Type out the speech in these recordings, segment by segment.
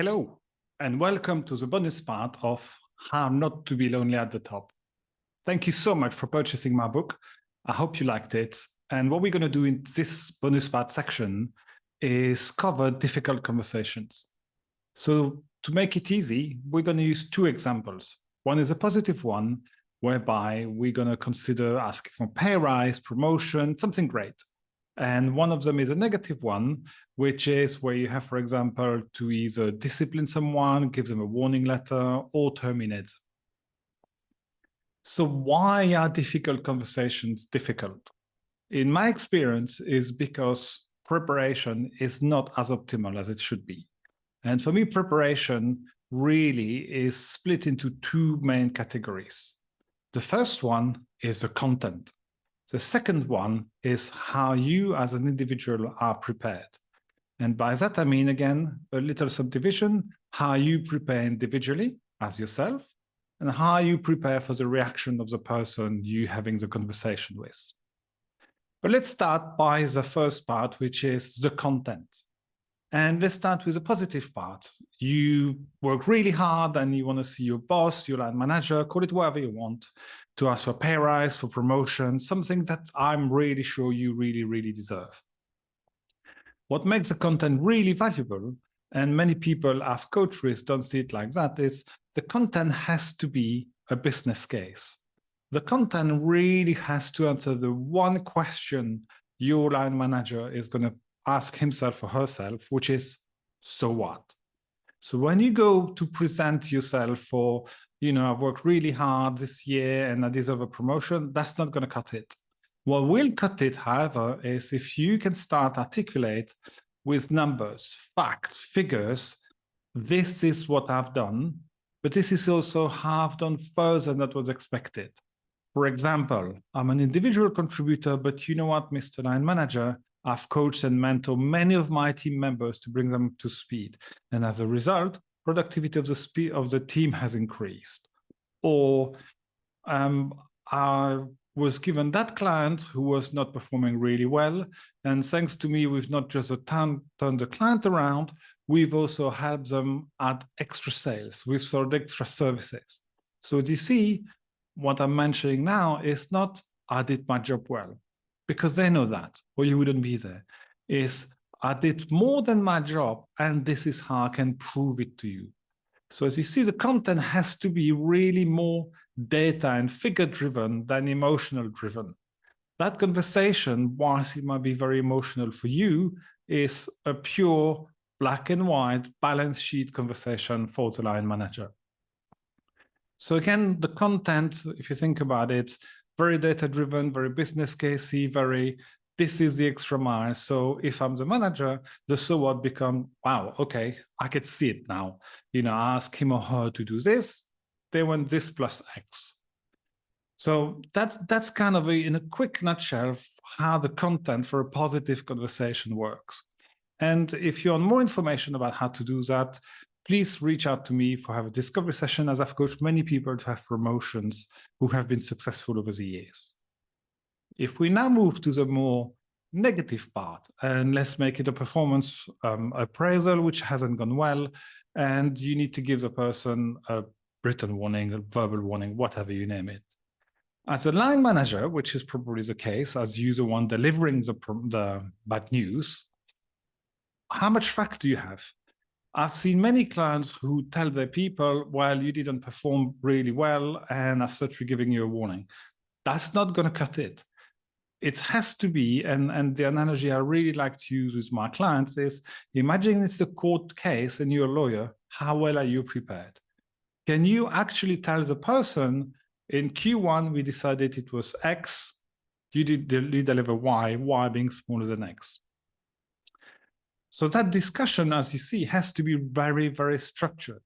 Hello, and welcome to the bonus part of How Not to Be Lonely at the Top. Thank you so much for purchasing my book. I hope you liked it. And what we're going to do in this bonus part section is cover difficult conversations. So to make it easy, we're going to use two examples. One is a positive one, whereby we're going to consider asking for pay rise, promotion, something great. And one of them is a negative one, which is where you have, for example, to either discipline someone, give them a warning letter, or terminate. So why are difficult conversations difficult? In my experience, is because preparation is not as optimal as it should be. And for me, preparation really is split into two main categories. The first one is the content. The second one is how you as an individual are prepared. And by that, I mean, again, a little subdivision, how you prepare individually as yourself, and how you prepare for the reaction of the person you having the conversation with. But let's start by the first part, which is the content. And let's start with the positive part. You work really hard and you want to see your boss, your line manager, call it whatever you want, to ask for pay rise, for promotion, something that I'm really sure you really deserve. What makes the content really valuable, and many people I've coached with don't see it like that, is the content has to be a business case. The content really has to answer the one question your line manager is going to ask himself or herself, which is, so what? So when you go to present yourself for, I've worked really hard this year and I deserve a promotion, that's not going to cut it. What will cut it, however, is if you can start articulate with numbers, facts, figures, this is what I've done, but this is also how I've done further than what was expected. For example, I'm an individual contributor, but you know what, Mr. Line Manager, I've coached and mentored many of my team members to bring them to speed. And as a result, productivity of the team has increased. Or I was given that client who was not performing really well. And thanks to me, we've not just turned the client around, we've also helped them add extra sales. We've sold extra services. So do you see, what I'm mentioning now is not, I did my job well, because they know that, or you wouldn't be there, is I did more than my job, and this is how I can prove it to you. So as you see, the content has to be really more data and figure-driven than emotional-driven. That conversation, whilst it might be very emotional for you, is a pure black and white balance sheet conversation for the line manager. So again, the content, if you think about it, very data-driven, very business casey, very, this is the extra mile. So if I'm the manager, the so what become, wow, okay, I could see it now. Ask him or her to do this, they want this plus X. So that's kind of in a quick nutshell how the content for a positive conversation works. And if you want more information about how to do that, please reach out to me for have a discovery session, as I've coached many people to have promotions who have been successful over the years. If we now move to the more negative part, and let's make it a performance appraisal which hasn't gone well, and you need to give the person a written warning, a verbal warning, whatever you name it. As a line manager, which is probably the case, as you the one delivering the bad news, how much fact do you have? I've seen many clients who tell their people, well, you didn't perform really well, and as such, we're giving you a warning. That's not going to cut it. It has to be, and the analogy I really like to use with my clients is, imagine it's a court case and you're a lawyer. How well are you prepared? Can you actually tell the person, in Q1, we decided it was X, you deliver Y being smaller than X. So that discussion, as you see, has to be very structured.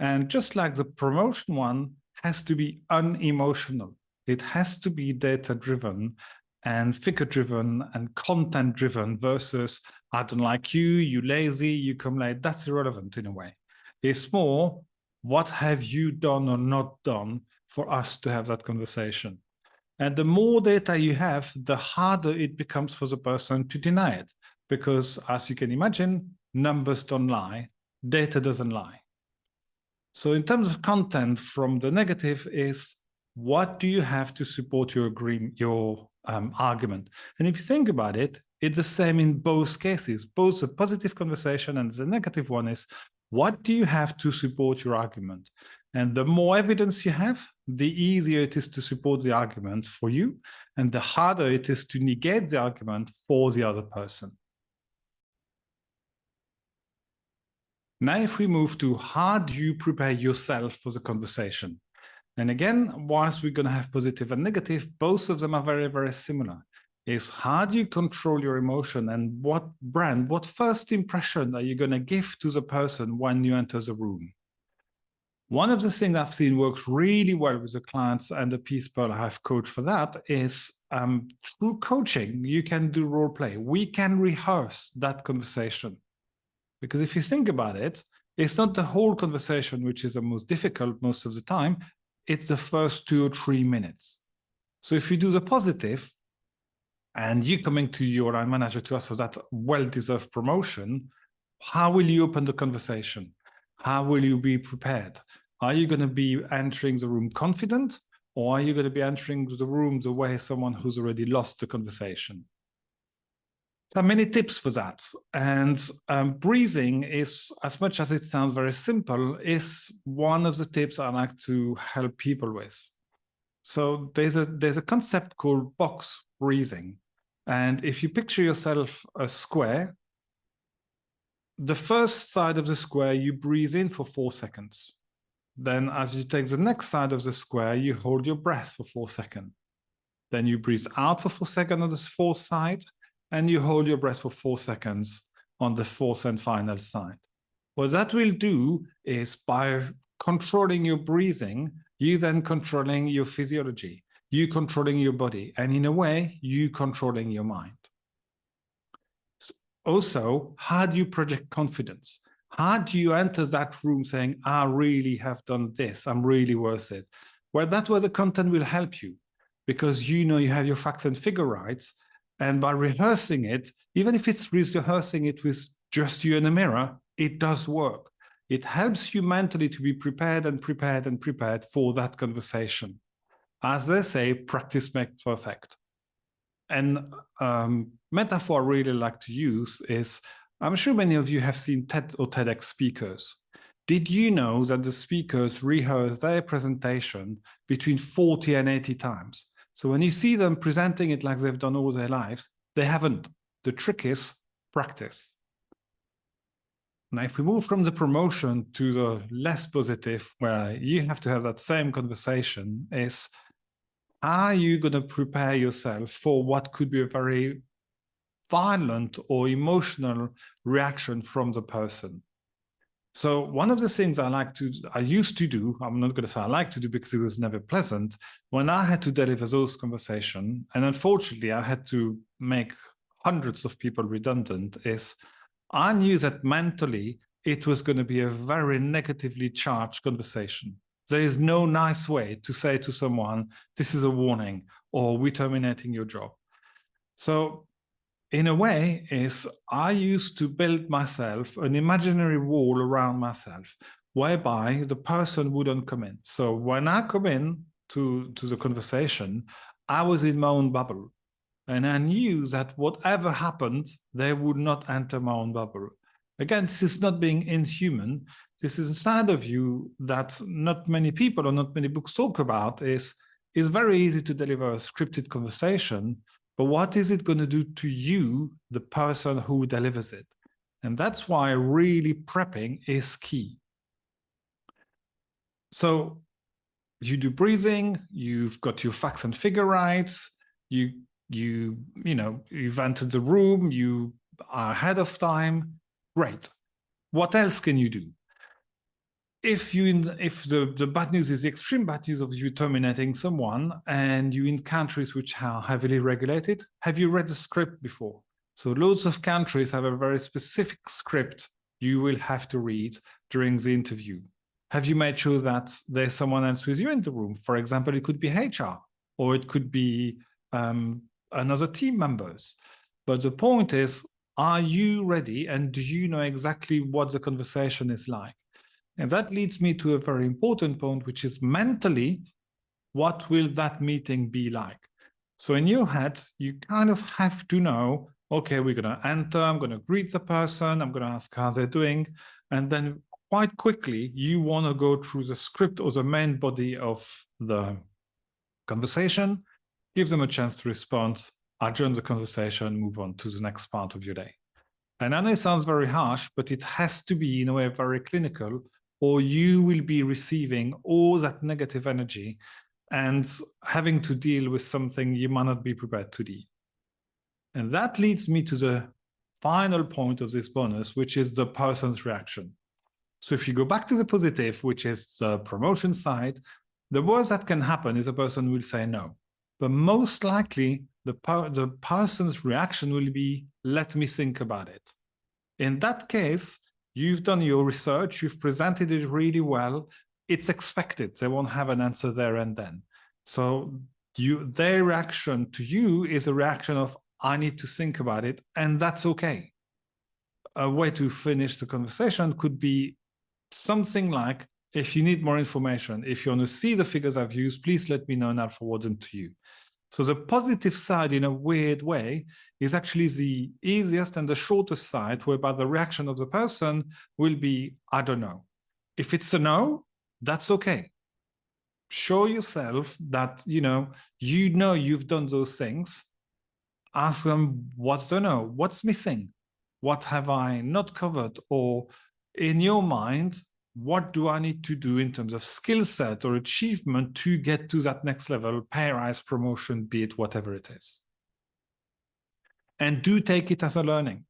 And just like the promotion one has to be unemotional, it has to be data-driven and figure-driven and content-driven versus, I don't like you, you lazy, you come late. That's irrelevant in a way. It's more, what have you done or not done for us to have that conversation? And the more data you have, the harder it becomes for the person to deny it. Because as you can imagine, numbers don't lie, data doesn't lie. So in terms of content, from the negative is, what do you have to support your argument? And if you think about it, it's the same in both cases. Both the positive conversation and the negative one is, what do you have to support your argument? And the more evidence you have, the easier it is to support the argument for you, and the harder it is to negate the argument for the other person. Now, if we move to, how do you prepare yourself for the conversation? And again, whilst we're going to have positive and negative, both of them are very, very similar. Is, how do you control your emotion, and what first impression are you going to give to the person when you enter the room? One of the things I've seen works really well with the clients and the people I have coached for that is through coaching, you can do role play. We can rehearse that conversation. Because if you think about it, it's not the whole conversation which is the most difficult most of the time. It's the first 2 or 3 minutes. So if you do the positive, and you're coming to your line manager to ask for that well-deserved promotion, how will you open the conversation? How will you be prepared? Are you going to be entering the room confident, or are you going to be entering the room the way someone who's already lost the conversation? There are many tips for that. And breathing is, as much as it sounds very simple, is one of the tips I like to help people with. So there's a concept called box breathing. And if you picture yourself a square, the first side of the square, you breathe in for 4 seconds. Then as you take the next side of the square, you hold your breath for 4 seconds. Then you breathe out for 4 seconds on this fourth side, and you hold your breath for 4 seconds on the fourth and final side. What that will do is, by controlling your breathing, you then controlling your physiology, you controlling your body, and in a way, you controlling your mind. Also, how do you project confidence? How do you enter that room saying, I really have done this, I'm really worth it? Well, that's where the content will help you, because you know you have your facts and figure right, and by rehearsing it, even if it's rehearsing it with just you in a mirror, it does work. It helps you mentally to be prepared and prepared and prepared for that conversation. As they say, practice makes perfect. And metaphor I really like to use is, I'm sure many of you have seen TED or TEDx speakers. Did you know that the speakers rehearse their presentation between 40 and 80 times? So when you see them presenting it like they've done all their lives, they haven't. The trick is practice. Now, if we move from the promotion to the less positive, where you have to have that same conversation, is, are you going to prepare yourself for what could be a very violent or emotional reaction from the person? So one of the things I used to do, I'm not going to say I like to do because it was never pleasant, when I had to deliver those conversations, and unfortunately I had to make hundreds of people redundant, is I knew that mentally it was going to be a very negatively charged conversation. There is no nice way to say to someone, this is a warning, or we're terminating your job. So in a way, I used to build myself an imaginary wall around myself, whereby the person wouldn't come in. So when I come in to the conversation, I was in my own bubble. And I knew that whatever happened, they would not enter my own bubble. Again, this is not being inhuman. This is a side of you that not many people or not many books talk about. It's very easy to deliver a scripted conversation, but what is it going to do to you, the person who delivers it? And that's why really prepping is key. So you do breathing, you've got your facts and figure rights, you've entered the room, you are ahead of time. Great. What else can you do? If the bad news is the extreme bad news of you terminating someone, and you're in countries which are heavily regulated, have you read the script before? So loads of countries have a very specific script you will have to read during the interview. Have you made sure that there's someone else with you in the room? For example, it could be HR, or it could be another team members. But the point is, are you ready? And do you know exactly what the conversation is like? And that leads me to a very important point, which is mentally, what will that meeting be like? So in your head, you kind of have to know, okay, we're going to enter, I'm going to greet the person, I'm going to ask how they're doing. And then quite quickly, you want to go through the script or the main body of the conversation, give them a chance to respond, adjourn the conversation, move on to the next part of your day. And I know it sounds very harsh, but it has to be in a way very clinical, or you will be receiving all that negative energy and having to deal with something you might not be prepared to deal. And that leads me to the final point of this bonus, which is the person's reaction. So if you go back to the positive, which is the promotion side, the worst that can happen is a person will say no. But most likely, the person's reaction will be, let me think about it. In that case, you've done your research, you've presented it really well, it's expected. They won't have an answer there and then. So their reaction to you is a reaction of, I need to think about it, and that's okay. A way to finish the conversation could be something like, if you need more information, if you want to see the figures I've used, please let me know and I'll forward them to you. So the positive side, in a weird way, is actually the easiest and the shortest side, whereby the reaction of the person will be, I don't know. If it's a no, that's okay. Show yourself that, you've done those things. Ask them, what's the no? What's missing? What have I not covered? Or in your mind, what do I need to do in terms of skill set or achievement to get to that next level, pay rise, promotion, be it whatever it is? And do take it as a learning.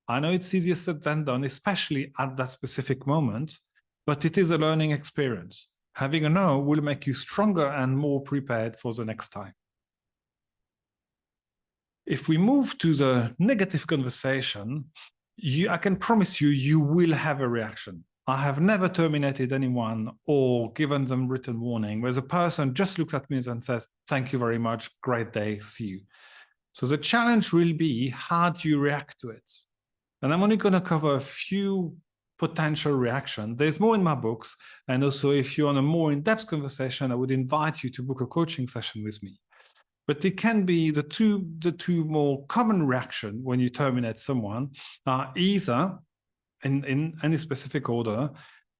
I know it's easier said than done, especially at that specific moment, but it is a learning experience. Having a no will make you stronger and more prepared for the next time. If we move to the negative conversation, I can promise you will have a reaction. I have never terminated anyone or given them written warning where the person just looks at me and says, thank you very much, great day, see you. So the challenge will be, how do you react to it? And I'm only going to cover a few potential reactions. There's more in my books. And also, if you're on a more in-depth conversation, I would invite you to book a coaching session with me. But it can be the two more common reactions when you terminate someone are either, in any specific order,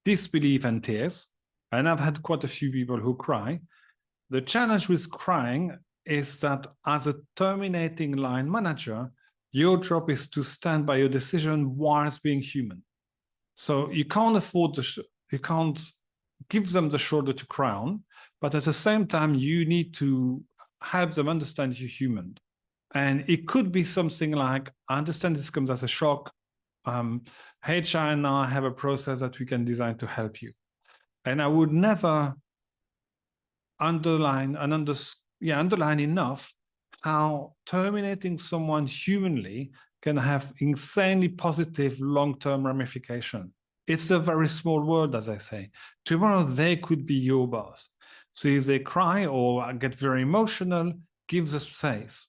disbelief and tears. And I've had quite a few people who cry. The challenge with crying is that as a terminating line manager, your job is to stand by your decision whilst being human. So you can't afford you can't give them the shoulder to cry on, but at the same time, you need to help them understand you're human. And it could be something like, I understand this comes as a shock. HR and I have a process that we can design to help you. And I would never underline enough how terminating someone humanly can have insanely positive long-term ramification. It's a very small world, as I say. Tomorrow, they could be your boss. So if they cry or get very emotional, give them space.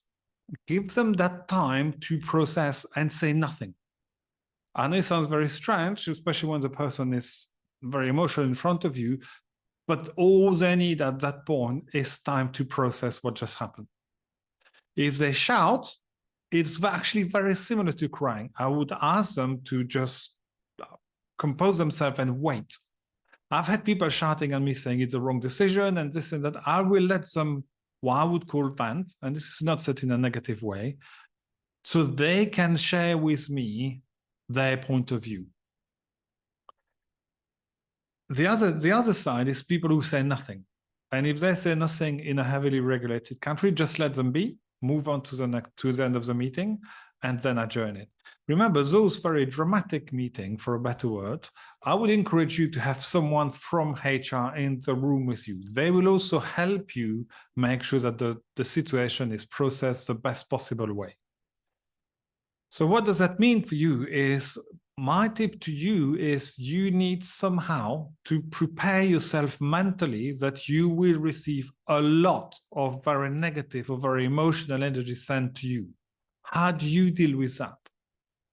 Give them that time to process and say nothing. I know it sounds very strange, especially when the person is very emotional in front of you, but all they need at that point is time to process what just happened. If they shout, it's actually very similar to crying. I would ask them to just compose themselves and wait. I've had people shouting at me saying it's the wrong decision and this and that. I will let them, what I would call vent, and this is not said in a negative way, so they can share with me their point of view. The other side is people who say nothing. And if they say nothing in a heavily regulated country, just let them be, move on to the end of the meeting, and then adjourn it. Remember, those very dramatic meetings, for a better word, I would encourage you to have someone from HR in the room with you. They will also help you make sure that the situation is processed the best possible way. So what does that mean for you is, my tip to you is you need somehow to prepare yourself mentally that you will receive a lot of very negative or very emotional energy sent to you. How do you deal with that?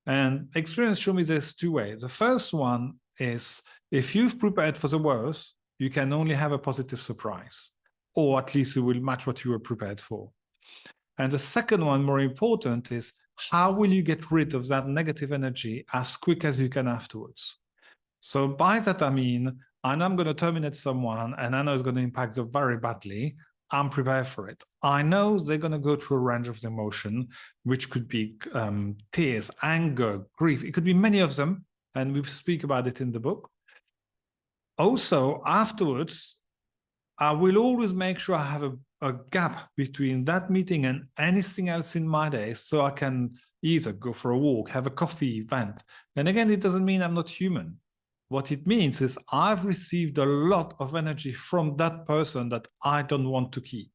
And experience showed me there's two ways. The first one is if you've prepared for the worst, you can only have a positive surprise, or at least it will match what you were prepared for. And the second one, more important, is how will you get rid of that negative energy as quick as you can afterwards? So by that, I mean, and I'm going to terminate someone and I know it's going to impact them very badly. I'm prepared for it. I know they're going to go through a range of emotion, which could be tears, anger, grief. It could be many of them. And we speak about it in the book. Also, afterwards, I will always make sure I have a gap between that meeting and anything else in my day, so I can either go for a walk, have a coffee event. And again, it doesn't mean I'm not human. What it means is I've received a lot of energy from that person that I don't want to keep.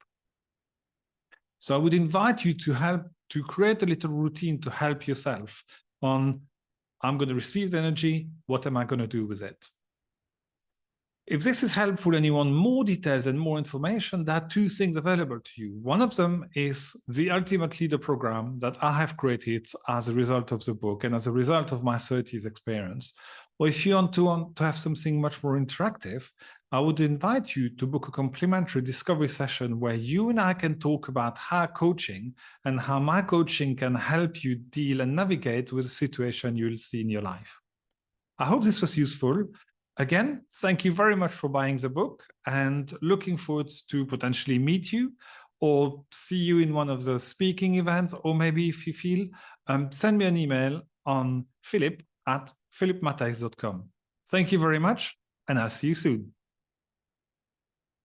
So I would invite you to create a little routine to help yourself on, I'm going to receive the energy, what am I going to do with it? If this is helpful and you want more details and more information, there are two things available to you. One of them is the Ultimate Leader program that I have created as a result of the book and as a result of my 30s experience. Or if you want to have something much more interactive, I would invite you to book a complimentary discovery session where you and I can talk about how coaching and how my coaching can help you deal and navigate with the situation you'll see in your life. I hope this was useful. Again, thank you very much for buying the book and looking forward to potentially meet you or see you in one of the speaking events, or maybe if you feel, send me an email on philip@philipmatthijs.com. Thank you very much, and I'll see you soon.